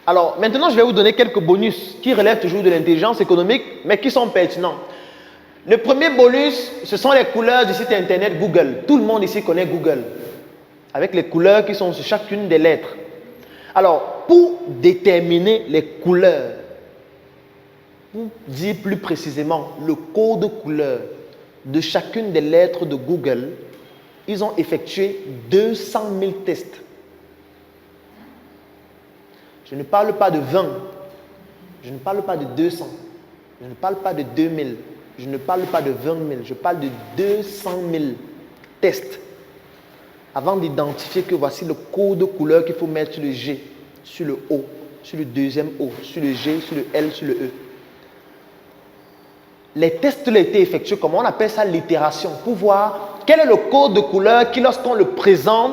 Alors, maintenant, je vais vous donner quelques bonus qui relèvent toujours de l'intelligence économique, mais qui sont pertinents. Le premier bonus, ce sont les couleurs du site internet Google. Tout le monde ici connaît Google, avec les couleurs qui sont sur chacune des lettres. Alors, pour déterminer les couleurs, pour dire plus précisément le code couleur de chacune des lettres de Google, ils ont effectué 200 000 tests. Je ne parle pas de 20, je ne parle pas de 200, je ne parle pas de 2000, je ne parle pas de 20 000, je parle de 200 000 tests avant d'identifier que voici le code de couleur qu'il faut mettre sur le G, sur le O, sur le deuxième O, sur le G, sur le L, sur le E. Les tests ont été effectués, comment on appelle ça, l'itération, pour voir quel est le code de couleur qui, lorsqu'on le présente,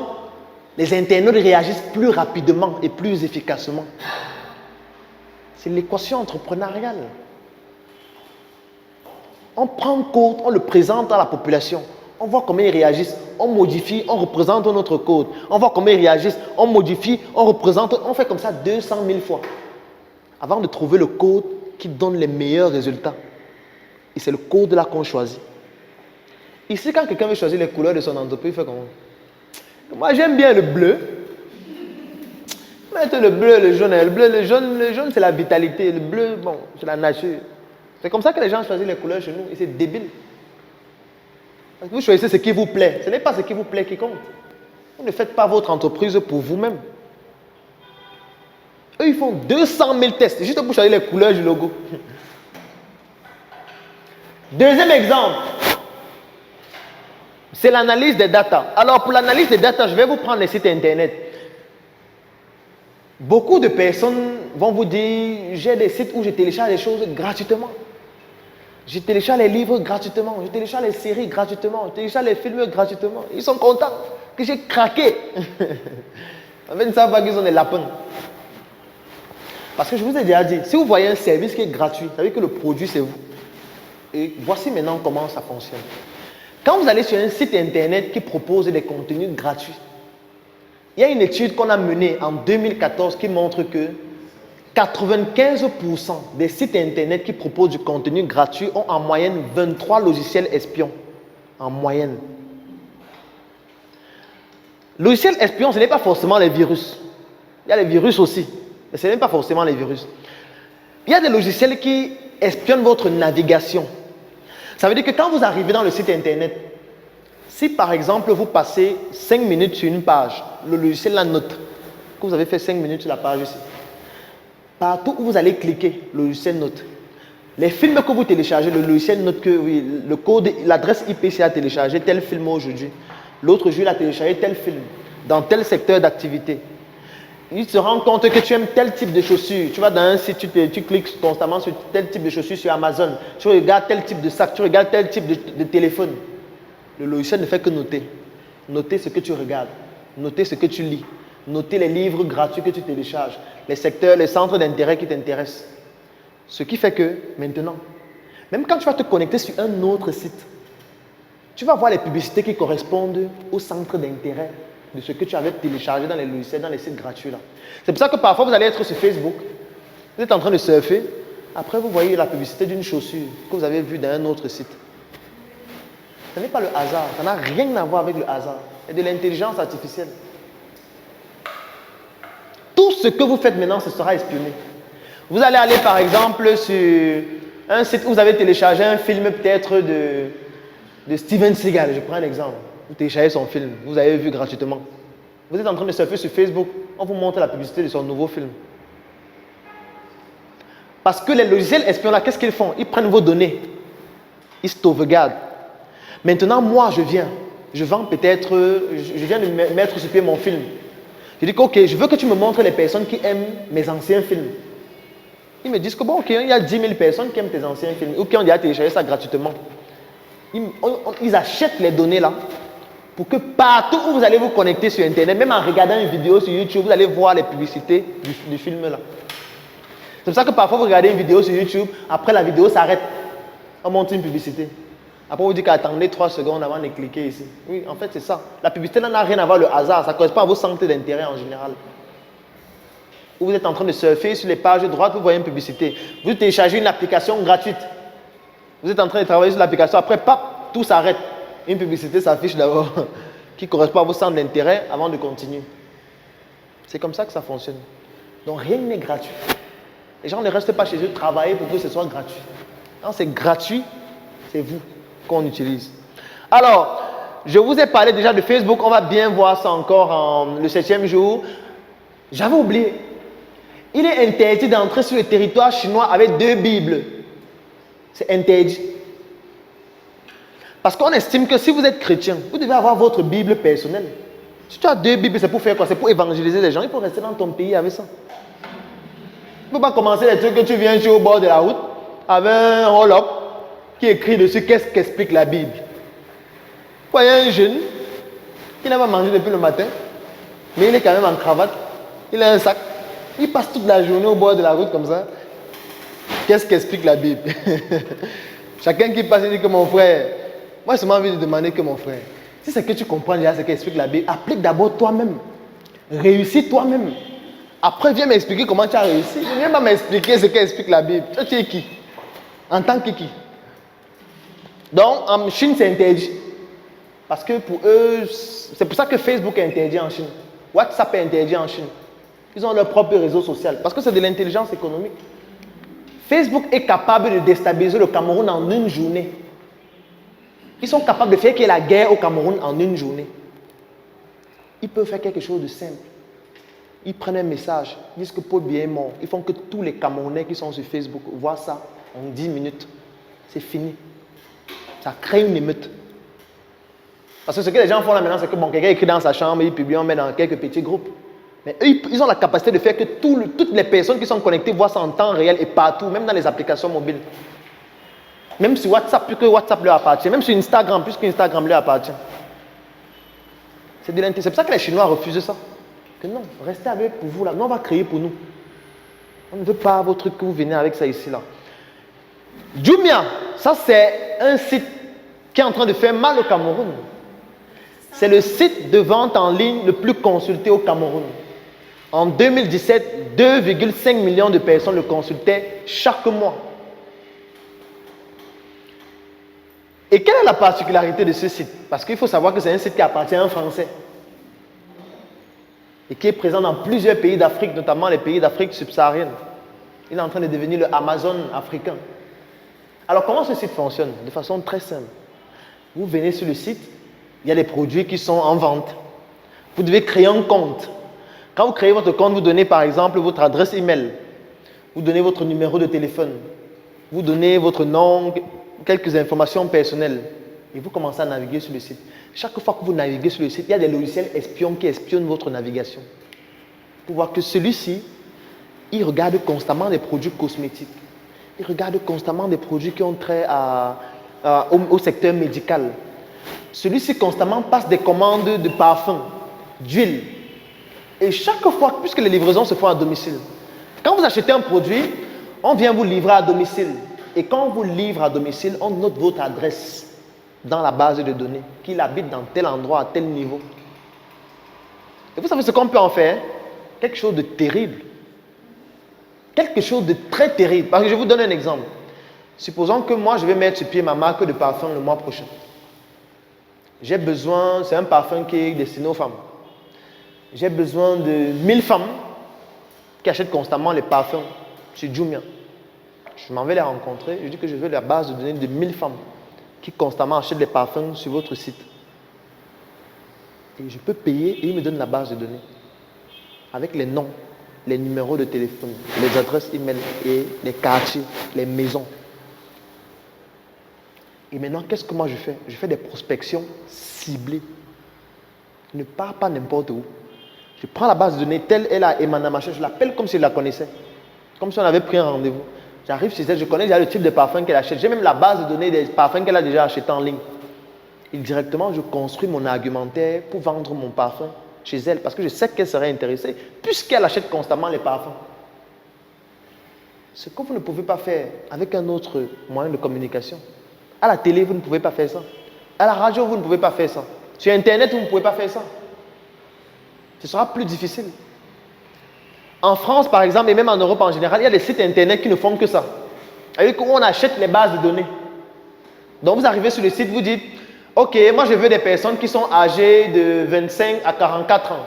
les internautes réagissent plus rapidement et plus efficacement. C'est l'équation entrepreneuriale. On prend un code, on le présente à la population. On voit comment ils réagissent. On modifie, on représente notre code. On voit comment ils réagissent. On modifie, on représente. On fait comme ça 200 000 fois. Avant de trouver le code qui donne les meilleurs résultats. Et c'est le code là qu'on choisit. Ici, quand quelqu'un veut choisir les couleurs de son entreprise, il fait comment? Moi, j'aime bien le bleu. Mettez le bleu, le jaune. Le jaune, c'est la vitalité. Le bleu, bon, c'est la nature. C'est comme ça que les gens choisissent les couleurs chez nous. Et c'est débile. Parce que vous choisissez ce qui vous plaît. Ce n'est pas ce qui vous plaît qui compte. Vous ne faites pas votre entreprise pour vous-même. Eux, ils font 200 000 tests juste pour choisir les couleurs du logo. Deuxième exemple, c'est l'analyse des data. Alors, pour l'analyse des data, je vais vous prendre les sites internet. Beaucoup de personnes vont vous dire, j'ai des sites où je télécharge des choses gratuitement. Je télécharge les livres gratuitement. Je télécharge les séries gratuitement. Je télécharge les films gratuitement. Ils sont contents que j'ai craqué. En fait, ils ne savent pas qu'ils ont des lapins. Parce que je vous ai déjà dit, si vous voyez un service qui est gratuit, ça veut dire que le produit, c'est vous. Et voici maintenant comment ça fonctionne. Quand vous allez sur un site internet qui propose des contenus gratuits, il y a une étude qu'on a menée en 2014 qui montre que 95% des sites internet qui proposent du contenu gratuit ont en moyenne 23 logiciels espions. En moyenne. Logiciels espions, ce n'est pas forcément les virus. Il y a les virus aussi, mais ce n'est pas forcément les virus. Il y a des logiciels qui espionnent votre navigation. Ça veut dire que quand vous arrivez dans le site internet, si par exemple vous passez 5 minutes sur une page, le logiciel la note, que vous avez fait 5 minutes sur la page ici, partout où vous allez cliquer, le logiciel note. Les films que vous téléchargez, le logiciel note que oui, le code, l'adresse IPC a téléchargé tel film aujourd'hui. L'autre jour, il a téléchargé tel film dans tel secteur d'activité. Il se rend compte que tu aimes tel type de chaussures. Tu vas dans un site, tu cliques constamment sur tel type de chaussures sur Amazon. Tu regardes tel type de sac, tu regardes tel type de téléphone. Le logiciel ne fait que noter. Noter ce que tu regardes. Noter ce que tu lis. Noter les livres gratuits que tu télécharges. Les secteurs, les centres d'intérêt qui t'intéressent. Ce qui fait que, maintenant, même quand tu vas te connecter sur un autre site, tu vas voir les publicités qui correspondent au centre d'intérêt de ce que tu avais téléchargé dans les logiciels, dans les sites gratuits là. C'est pour ça que parfois vous allez être sur Facebook, vous êtes en train de surfer, après vous voyez la publicité d'une chaussure que vous avez vue dans un autre site. Ce n'est pas le hasard, ça n'a rien à voir avec le hasard. C'est de l'intelligence artificielle. Tout ce que vous faites maintenant, ce sera espionné. Vous allez aller par exemple sur un site où vous avez téléchargé un film peut-être de Steven Seagal, je prends un exemple. Vous téléchargez son film, vous avez vu gratuitement. Vous êtes en train de surfer sur Facebook, on vous montre la publicité de son nouveau film. Parce que les logiciels espions là, qu'est-ce qu'ils font? Ils prennent vos données, ils sauvegardent. Maintenant, moi, je vends peut-être, je viens de mettre sur pied mon film. Je dis que, ok, je veux que tu me montres les personnes qui aiment mes anciens films. Ils me disent que, bon, ok, il y a 10 000 personnes qui aiment tes anciens films ou qui ont déjà téléchargé ça gratuitement. Ils achètent les données là pour que partout où vous allez vous connecter sur Internet, même en regardant une vidéo sur YouTube, vous allez voir les publicités du film là. C'est pour ça que parfois vous regardez une vidéo sur YouTube, après la vidéo s'arrête, on monte une publicité. Après on vous dit qu'attendez 3 secondes avant de cliquer ici. Oui, en fait c'est ça. La publicité n'a rien à voir avec le hasard, ça ne correspond pas à vos centres d'intérêt en général. ou vous êtes en train de surfer sur les pages de droite, vous voyez une publicité. Vous téléchargez une application gratuite. Vous êtes en train de travailler sur l'application, après, pap, tout s'arrête. Une publicité s'affiche d'abord qui correspond à vos centres d'intérêt avant de continuer. C'est comme ça que ça fonctionne. Donc rien n'est gratuit. Les gens ne restent pas chez eux travailler pour que ce soit gratuit. Quand c'est gratuit, c'est vous qu'on utilise. Alors, je vous ai parlé déjà de Facebook. On va bien voir ça encore le 7e jour. J'avais oublié. Il est interdit d'entrer sur le territoire chinois avec 2 Bibles. C'est interdit. Parce qu'on estime que si vous êtes chrétien, vous devez avoir votre Bible personnelle. Si tu as 2 Bibles, c'est pour faire quoi? C'est pour évangéliser les gens. Il faut rester dans ton pays avec ça. Tu ne peux pas commencer les trucs que tu viens au bord de la route avec un roll-up qui écrit dessus qu'est-ce qu'explique la Bible. Vous voyez un jeune qui n'a pas mangé depuis le matin, mais il est quand même en cravate, il a un sac, il passe toute la journée au bord de la route comme ça. Qu'est-ce qu'explique la Bible? Chacun qui passe, il dit que mon frère, moi j'ai envie de demander que mon frère, si c'est que tu comprends déjà ce qu'explique la Bible, applique d'abord toi-même, réussis toi-même. Après, viens m'expliquer comment tu as réussi. Ne viens pas m'expliquer ce qu'explique la Bible. Tu es qui? En tant que qui? Donc, en Chine, c'est interdit. Parce que pour eux, c'est pour ça que Facebook est interdit en Chine. WhatsApp est interdit en Chine. Ils ont leur propre réseau social. Parce que c'est de l'intelligence économique. Facebook est capable de déstabiliser le Cameroun en une journée. Ils sont capables de faire qu'il y ait la guerre au Cameroun en une journée. Ils peuvent faire quelque chose de simple. Ils prennent un message, ils disent que Paul Biya est mort. Ils font que tous les Camerounais qui sont sur Facebook voient ça en 10 minutes. C'est fini. Ça crée une émeute. Parce que ce que les gens font là maintenant, c'est que bon, quelqu'un écrit dans sa chambre, il publie, on met dans quelques petits groupes. Mais eux, ils ont la capacité de faire que toutes les personnes qui sont connectées voient ça en temps réel et partout, même dans les applications mobiles. Même sur WhatsApp, puisque WhatsApp leur appartient. Même sur Instagram, puisque Instagram leur appartient. C'est pour ça que les Chinois refusent ça. Que non, restez avec pour vous là. Nous, on va créer pour nous. On ne veut pas vos trucs que vous venez avec ça ici là. Jumia, ça c'est un site qui est en train de faire mal au Cameroun. C'est le site de vente en ligne le plus consulté au Cameroun. En 2017, 2,5 millions de personnes le consultaient chaque mois. Et quelle est la particularité de ce site? Parce qu'il faut savoir que c'est un site qui appartient à un Français. Et qui est présent dans plusieurs pays d'Afrique, notamment les pays d'Afrique subsaharienne. Il est en train de devenir le Amazon africain. Alors comment ce site fonctionne? De façon très simple. Vous venez sur le site, il y a des produits qui sont en vente. Vous devez créer un compte. Quand vous créez votre compte, vous donnez par exemple votre adresse email. Vous donnez votre numéro de téléphone. Vous donnez votre nom, quelques informations personnelles. Et vous commencez à naviguer sur le site. Chaque fois que vous naviguez sur le site, il y a des logiciels espions qui espionnent votre navigation. Pour voir que celui-ci, il regarde constamment des produits cosmétiques. Il regarde constamment des produits qui ont trait au secteur médical. Celui-ci constamment passe des commandes de parfums, d'huile. Et chaque fois, puisque les livraisons se font à domicile, quand vous achetez un produit, on vient vous livrer à domicile. Et quand on vous livre à domicile, on note votre adresse dans la base de données, qu'il habite dans tel endroit, à tel niveau. Et vous savez ce qu'on peut en faire? Quelque chose de terrible. Quelque chose de très terrible. Parce que je vous donne un exemple. Supposons que moi, je vais mettre sur pied ma marque de parfum le mois prochain. J'ai besoin, c'est un parfum qui est destiné aux femmes. J'ai besoin de 1000 femmes qui achètent constamment les parfums chez Jumia. Je m'en vais les rencontrer. Je dis que je veux la base de données de 1000 femmes qui constamment achètent les parfums sur votre site. Et je peux payer et ils me donnent la base de données. Avec les noms, les numéros de téléphone, les adresses email et les quartiers, les maisons. Et maintenant, qu'est-ce que moi je fais? Je fais des prospections ciblées. Je ne pars pas n'importe où. Je prends la base de données telle elle a Emmanuel Machin, je l'appelle comme si je la connaissais. Comme si on avait pris un rendez-vous. J'arrive chez elle, je connais déjà le type de parfum qu'elle achète. J'ai même la base de données des parfums qu'elle a déjà achetés en ligne. Et directement, je construis mon argumentaire pour vendre mon parfum chez elle parce que je sais qu'elle serait intéressée puisqu'elle achète constamment les parfums. Ce que vous ne pouvez pas faire avec un autre moyen de communication. À la télé, vous ne pouvez pas faire ça. À la radio, vous ne pouvez pas faire ça. Sur Internet, vous ne pouvez pas faire ça. Ce sera plus difficile. En France, par exemple, et même en Europe en général, il y a des sites internet qui ne font que ça. C'est-à-dire qu'on achète les bases de données. Donc, vous arrivez sur le site, vous dites, OK, moi je veux des personnes qui sont âgées de 25 à 44 ans.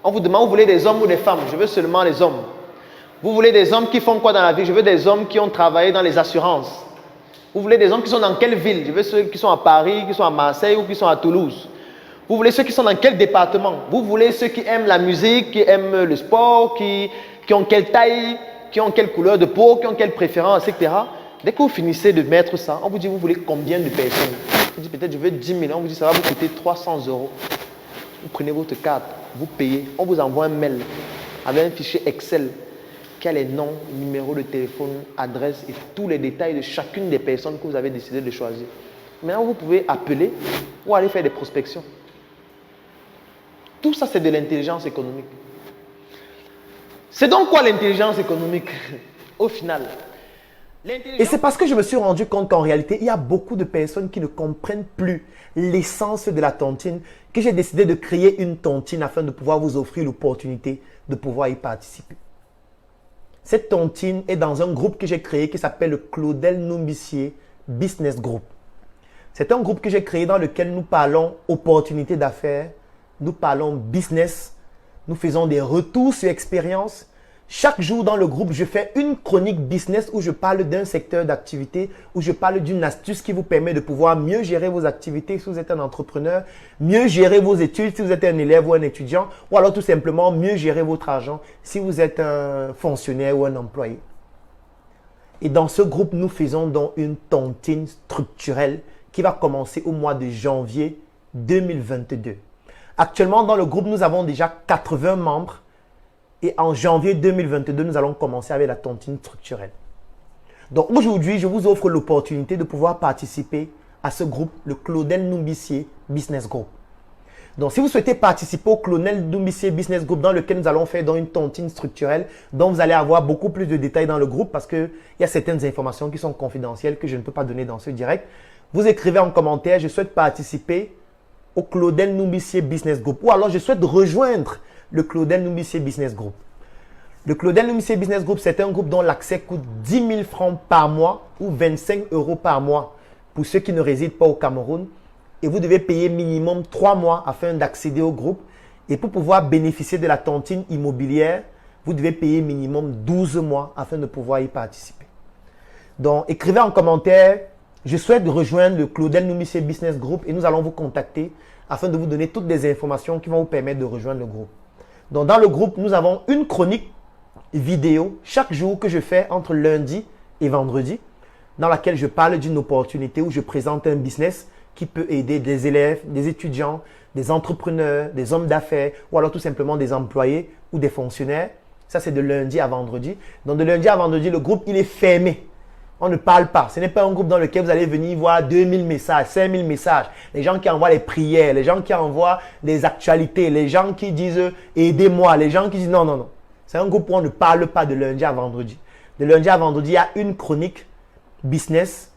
On vous demande, vous voulez des hommes ou des femmes? Je veux seulement les hommes. Vous voulez des hommes qui font quoi dans la vie? Je veux des hommes qui ont travaillé dans les assurances. Vous voulez des hommes qui sont dans quelle ville? Je veux ceux qui sont à Paris, qui sont à Marseille ou qui sont à Toulouse. Vous voulez ceux qui sont dans quel département? Vous voulez ceux qui aiment la musique, qui aiment le sport, qui ont quelle taille, qui ont quelle couleur de peau, qui ont quelle préférence, etc. Dès que vous finissez de mettre ça, on vous dit, vous voulez combien de personnes? Vous dites peut-être, je veux 10 000. On vous dit, ça va vous coûter 300 €. Vous prenez votre carte, vous payez. On vous envoie un mail avec un fichier Excel qui a les noms, numéros de téléphone, adresse et tous les détails de chacune des personnes que vous avez décidé de choisir. Maintenant, vous pouvez appeler ou aller faire des prospections. Tout ça, c'est de l'intelligence économique. C'est donc quoi l'intelligence économique au final? Et c'est parce que je me suis rendu compte qu'en réalité, il y a beaucoup de personnes qui ne comprennent plus l'essence de la tontine que j'ai décidé de créer une tontine afin de pouvoir vous offrir l'opportunité de pouvoir y participer. Cette tontine est dans un groupe que j'ai créé qui s'appelle le Claudel Numbissier Business Group. C'est un groupe que j'ai créé dans lequel nous parlons opportunités d'affaires, nous parlons business, nous faisons des retours sur expérience. Chaque jour dans le groupe, je fais une chronique business où je parle d'un secteur d'activité, où je parle d'une astuce qui vous permet de pouvoir mieux gérer vos activités si vous êtes un entrepreneur, mieux gérer vos études si vous êtes un élève ou un étudiant, ou alors tout simplement mieux gérer votre argent si vous êtes un fonctionnaire ou un employé. Et dans ce groupe, nous faisons donc une tontine structurelle qui va commencer au mois de janvier 2022. Actuellement, dans le groupe, nous avons déjà 80 membres. Et en janvier 2022, nous allons commencer avec la tontine structurelle. Donc aujourd'hui, je vous offre l'opportunité de pouvoir participer à ce groupe, le Claudel Numbissier Business Group. Donc si vous souhaitez participer au Claudel Numbissier Business Group dans lequel nous allons faire dans une tontine structurelle, dont vous allez avoir beaucoup plus de détails dans le groupe parce qu'il y a certaines informations qui sont confidentielles que je ne peux pas donner dans ce direct, vous écrivez en commentaire, je souhaite participer au Claudel Numbissier Business Group ou alors je souhaite rejoindre le Claudel Numbissier Business Group. Le Claudel Numbissier Business Group, c'est un groupe dont l'accès coûte 10 000 francs par mois ou 25 € par mois pour ceux qui ne résident pas au Cameroun. Et vous devez payer minimum 3 mois afin d'accéder au groupe. Et pour pouvoir bénéficier de la tontine immobilière, vous devez payer minimum 12 mois afin de pouvoir y participer. Donc, écrivez en commentaire, je souhaite rejoindre le Claudel Numbissier Business Group et nous allons vous contacter afin de vous donner toutes les informations qui vont vous permettre de rejoindre le groupe. Donc, dans le groupe, nous avons une chronique vidéo chaque jour que je fais entre lundi et vendredi dans laquelle je parle d'une opportunité où je présente un business qui peut aider des élèves, des étudiants, des entrepreneurs, des hommes d'affaires ou alors tout simplement des employés ou des fonctionnaires. Ça, c'est de lundi à vendredi. Donc, de lundi à vendredi, le groupe, il est fermé. On ne parle pas. Ce n'est pas un groupe dans lequel vous allez venir voir 2000 messages, 5000 messages. Les gens qui envoient les prières, les gens qui envoient des actualités, les gens qui disent « aidez-moi », les gens qui disent « non, non, non ». C'est un groupe où on ne parle pas de lundi à vendredi. De lundi à vendredi, il y a une chronique business.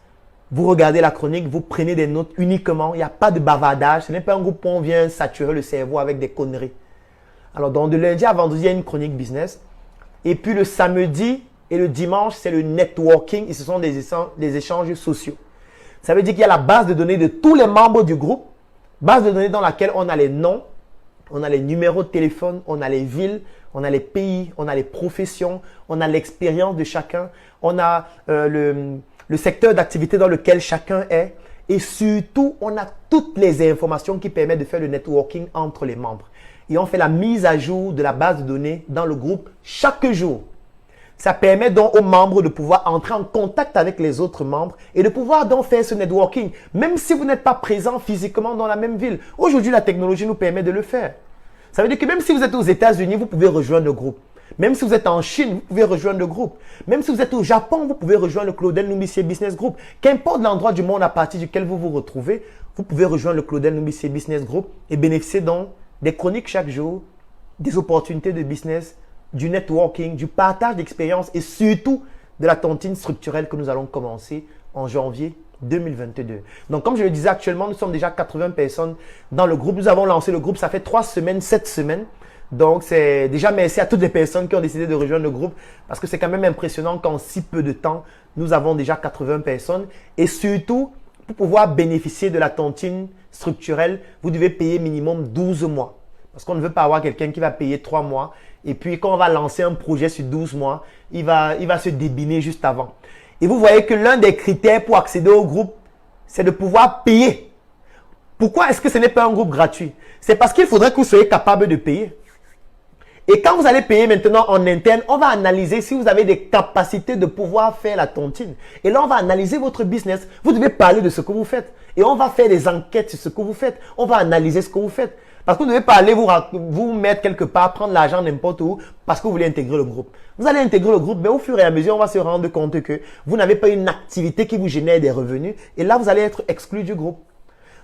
Vous regardez la chronique, vous prenez des notes uniquement. Il n'y a pas de bavardage. Ce n'est pas un groupe où on vient saturer le cerveau avec des conneries. Alors, donc de lundi à vendredi, il y a une chronique business. Et puis le samedi et le dimanche, c'est le networking et ce sont des échanges sociaux. Ça veut dire qu'il y a la base de données de tous les membres du groupe. Base de données dans laquelle on a les noms, on a les numéros de téléphone, on a les villes, on a les pays, on a les professions, on a l'expérience de chacun, on a le secteur d'activité dans lequel chacun est et surtout, on a toutes les informations qui permettent de faire le networking entre les membres. Et on fait la mise à jour de la base de données dans le groupe chaque jour. Ça permet donc aux membres de pouvoir entrer en contact avec les autres membres et de pouvoir donc faire ce networking, même si vous n'êtes pas présent physiquement dans la même ville. Aujourd'hui, la technologie nous permet de le faire. Ça veut dire que même si vous êtes aux États-Unis, vous pouvez rejoindre le groupe. Même si vous êtes en Chine, vous pouvez rejoindre le groupe. Même si vous êtes au Japon, vous pouvez rejoindre le Claudel Numbissier Business Group. Qu'importe l'endroit du monde à partir duquel vous vous retrouvez, vous pouvez rejoindre le Claudel Numbissier Business Group et bénéficier donc des chroniques chaque jour, des opportunités de business, du networking, du partage d'expériences et surtout de la tontine structurelle que nous allons commencer en janvier 2022. Donc, comme je le disais actuellement, nous sommes déjà 80 personnes dans le groupe. Nous avons lancé le groupe, ça fait 3 semaines, cette semaine. Donc, c'est déjà merci à toutes les personnes qui ont décidé de rejoindre le groupe parce que c'est quand même impressionnant qu'en si peu de temps, nous avons déjà 80 personnes. Et surtout, pour pouvoir bénéficier de la tontine structurelle, vous devez payer minimum 12 mois. Parce qu'on ne veut pas avoir quelqu'un qui va payer 3 mois. Et puis, quand on va lancer un projet sur 12 mois, il va se débiner juste avant. Et vous voyez que l'un des critères pour accéder au groupe, c'est de pouvoir payer. Pourquoi est-ce que ce n'est pas un groupe gratuit? C'est parce qu'il faudrait que vous soyez capable de payer. Et quand vous allez payer maintenant en interne, on va analyser si vous avez des capacités de pouvoir faire la tontine. Et là, on va analyser votre business. Vous devez parler de ce que vous faites. Et on va faire des enquêtes sur ce que vous faites. On va analyser ce que vous faites. Parce que vous ne devez pas aller vous mettre quelque part, prendre l'argent n'importe où parce que vous voulez intégrer le groupe. Vous allez intégrer le groupe, mais au fur et à mesure, on va se rendre compte que vous n'avez pas une activité qui vous génère des revenus. Et là, vous allez être exclu du groupe.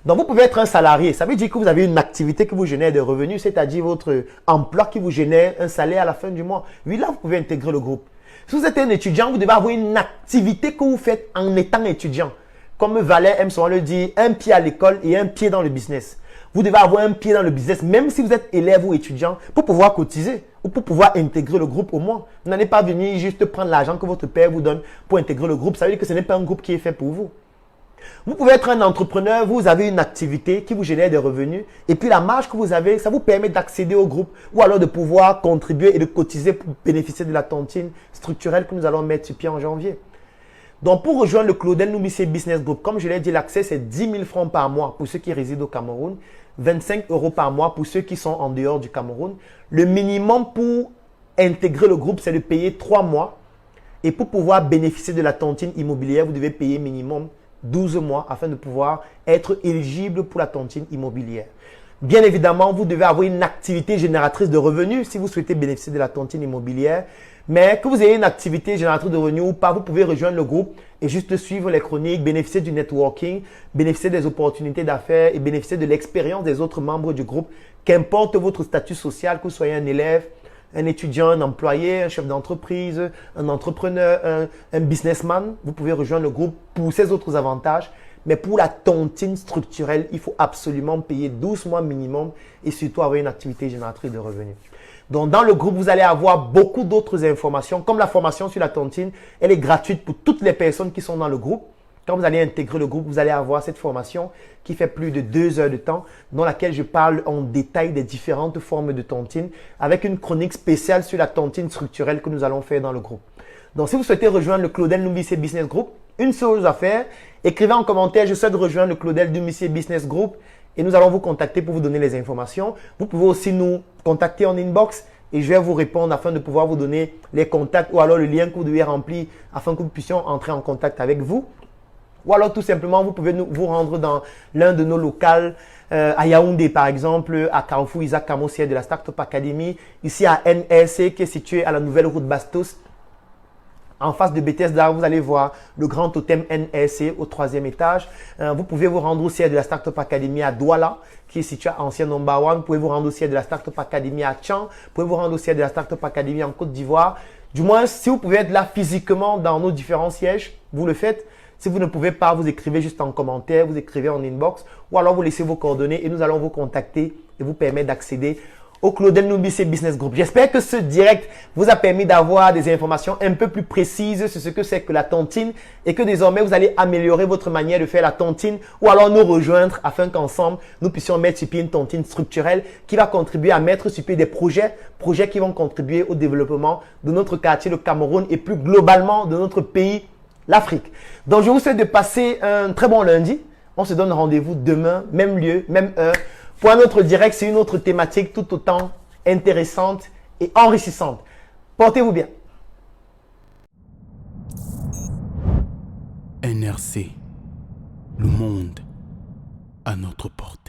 Donc, vous pouvez être un salarié. Ça veut dire que vous avez une activité qui vous génère des revenus, c'est-à-dire votre emploi qui vous génère un salaire à la fin du mois. Oui, là, vous pouvez intégrer le groupe. Si vous êtes un étudiant, vous devez avoir une activité que vous faites en étant étudiant. Comme Valère aime souvent le dire, un pied à l'école et un pied dans le business. Vous devez avoir un pied dans le business, même si vous êtes élève ou étudiant, pour pouvoir cotiser ou pour pouvoir intégrer le groupe au moins. Vous n'allez pas venir juste prendre l'argent que votre père vous donne pour intégrer le groupe. Ça veut dire que ce n'est pas un groupe qui est fait pour vous. Vous pouvez être un entrepreneur, vous avez une activité qui vous génère des revenus et puis la marge que vous avez, ça vous permet d'accéder au groupe ou alors de pouvoir contribuer et de cotiser pour bénéficier de la tontine structurelle que nous allons mettre sur pied en janvier. Donc, pour rejoindre le Claudel Numissé Business Group, comme je l'ai dit, l'accès c'est 10 000 francs par mois pour ceux qui résident au Cameroun, 25 € par mois pour ceux qui sont en dehors du Cameroun. Le minimum pour intégrer le groupe, c'est de payer 3 mois. Et pour pouvoir bénéficier de la tontine immobilière, vous devez payer minimum 12 mois afin de pouvoir être éligible pour la tontine immobilière. Bien évidemment, vous devez avoir une activité génératrice de revenus si vous souhaitez bénéficier de la tontine immobilière. Mais que vous ayez une activité génératrice de revenus ou pas, vous pouvez rejoindre le groupe et juste suivre les chroniques, bénéficier du networking, bénéficier des opportunités d'affaires et bénéficier de l'expérience des autres membres du groupe. Qu'importe votre statut social, que vous soyez un élève, un étudiant, un employé, un chef d'entreprise, un entrepreneur, un businessman, vous pouvez rejoindre le groupe pour ces autres avantages. Mais pour la tontine structurelle, il faut absolument payer 12 mois minimum et surtout avoir une activité génératrice de revenus. Donc, dans le groupe, vous allez avoir beaucoup d'autres informations. Comme la formation sur la tontine, elle est gratuite pour toutes les personnes qui sont dans le groupe. Quand vous allez intégrer le groupe, vous allez avoir cette formation qui fait plus de 2 heures de temps, dans laquelle je parle en détail des différentes formes de tontine, avec une chronique spéciale sur la tontine structurelle que nous allons faire dans le groupe. Donc, si vous souhaitez rejoindre le Claudel Numissé Business Group, une seule chose à faire, écrivez en commentaire « Je souhaite rejoindre le Claudel Numissé Business Group » et nous allons vous contacter pour vous donner les informations. Vous pouvez aussi nous contacter en inbox et je vais vous répondre afin de pouvoir vous donner les contacts ou alors le lien que vous devez remplir afin que nous puissions entrer en contact avec vous. Ou alors tout simplement, vous pouvez vous rendre dans l'un de nos locales à Yaoundé par exemple, à Carrefour Isaac Camossier de la Startup Academy, ici à NRC qui est situé à la nouvelle route Bastos. En face de Bethesda, vous allez voir le grand totem NRC au 3e étage. Vous pouvez vous rendre aussi à de la Startup Academy à Douala, qui est situé à Ancien Number One. Vous pouvez vous rendre aussi à de la Startup Academy à Tchan. Vous pouvez vous rendre aussi à de la Startup Academy en Côte d'Ivoire. Du moins, si vous pouvez être là physiquement dans nos différents sièges, vous le faites. Si vous ne pouvez pas, vous écrivez juste en commentaire, vous écrivez en inbox ou alors vous laissez vos coordonnées et nous allons vous contacter et vous permettre d'accéder au Claudel Numissé Business Group. J'espère que ce direct vous a permis d'avoir des informations un peu plus précises sur ce que c'est que la tontine et que désormais vous allez améliorer votre manière de faire la tontine ou alors nous rejoindre afin qu'ensemble nous puissions mettre sur pied une tontine structurelle qui va contribuer à mettre sur pied des projets qui vont contribuer au développement de notre quartier, le Cameroun et plus globalement de notre pays, l'Afrique. Donc je vous souhaite de passer un très bon lundi. On se donne rendez-vous demain, même lieu, même heure, pour un autre direct, c'est une autre thématique tout autant intéressante et enrichissante. Portez-vous bien. NRC, le monde à notre porte.